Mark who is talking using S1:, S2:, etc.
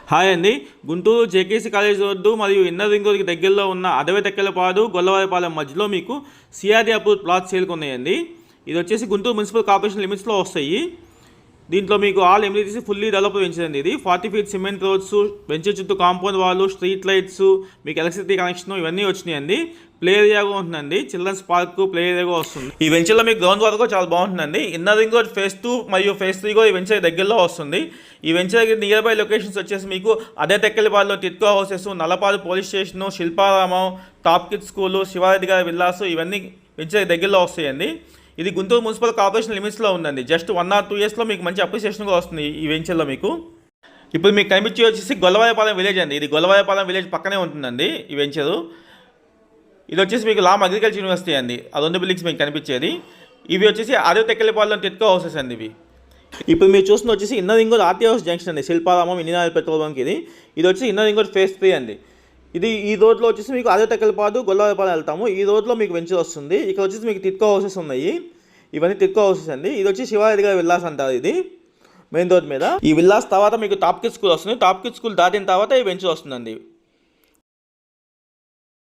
S1: Hi అండి. Guntur JKC college road మరియు inner ring రోడ్డుకి దగ్గరలో ఉన్న అడవి తెక్కలపాడు గొల్లవారిపాలెం మధ్యలో మీకు సిఆర్డీ అప్రూవ్ ప్లాట్స్ సేల్కి ఉన్నాయండి. ఇది వచ్చేసి గుంటూరు మున్సిపల్ కార్పొరేషన్ లిమిట్స్లో వస్తాయి. దీంట్లో మీకు ఆల్ ఎమ్యూనిటీస్ ఫుల్లీ డెవలప్ వెంచరండి. ఇది 40 ఫీట్ సిమెంట్ రోడ్స్, వెంచర్ చుట్టూ కాంపౌండ్ వాళ్ళు, స్ట్రీట్ లైట్స్, మీకు ఎలక్ట్రిసిటీ కనెక్షన్ ఇవన్నీ వచ్చినాయండి. ప్లే ఏరియాగా ఉంటుందండి, చిల్డ్రన్స్ పార్క్ ప్లే ఏరియాగా వస్తుంది. ఈ వెంచర్లో మీకు గ్రౌండ్ వాటర్ కూడా చాలా బాగుంటుందండి. ఇన్నర్ రింగ్ రోడ్ ఫేజ్ 2 మరియు ఫేజ్ 3 కూడా ఈ వెంచర్ దగ్గరలో వస్తుంది. ఈ వెంచర్ నియర్ బై లొకేషన్స్ వచ్చేసి మీకు అదే తెక్కలపాడులో TIDCO houses, Nallapadu police station, Shilparamam, top kids school, Sivareddy గారి విల్లాసు ఇవన్నీ వెంచర్ దగ్గరలో వస్తాయండి. ఇది గుంటూరు మున్సిపల్ కార్పొరేషన్ లిమిట్స్లో ఉందండి. జస్ట్ 1 or 2 ఇయర్స్లో మీకు మంచి అప్రిసియేషన్ కూడా వస్తుంది ఈ వెంచర్లో మీకు. ఇప్పుడు మీకు కనిపించి వచ్చేసి గొల్లవారిపాలెం విలేజ్ అండి. ఇది గొల్లవారిపాలెం విలేజ్ పక్కనే ఉంటుందండి ఈ వెంచరు. ఇది వచ్చేసి మీకు లామ్ అగ్రికల్చర్ యూనివర్సిటీ అండి. ఆ 2 బిల్డింగ్స్ మీకు కనిపించేది. ఇవి వచ్చేసి అదే తెక్కలపాడులో టిట్కో హౌసెస్ అండి ఇవి. ఇప్పుడు మీరు చూస్తున్న వచ్చేసి inner ring road RT house junction అండి. శిల్పారామం, ఇండియన్ పెట్రోల్ బంక్ ఇది వచ్చి ఇన్నర్ రింగ్ రోడ్ ఫేజ్ 3 అండి. ఈ రోడ్లో వచ్చేసి మీకు అదే తెక్కలపాడు గొల్లవారిపాలెం వెళ్తాము. ఈ రోడ్లో మీకు వెంచర్ వస్తుంది. ఇక్కడ వచ్చేసి మీకు టిట్కో హౌసెస్ ఉన్నాయి. ఇవన్నీ టిట్కో హౌసెస్ అండి. ఇది వచ్చి శివారెడ్డి గారి విల్లాస్ అంటారు. ఇది మెయిన్ రోడ్ మీద. ఈ విల్లాస్ తర్వాత మీకు టాప్ కిడ్స్ స్కూల్ వస్తుంది. టాప్ కిడ్స్ స్కూల్ దాటిన తర్వాత ఈ వెంచర్ వస్తుందండి.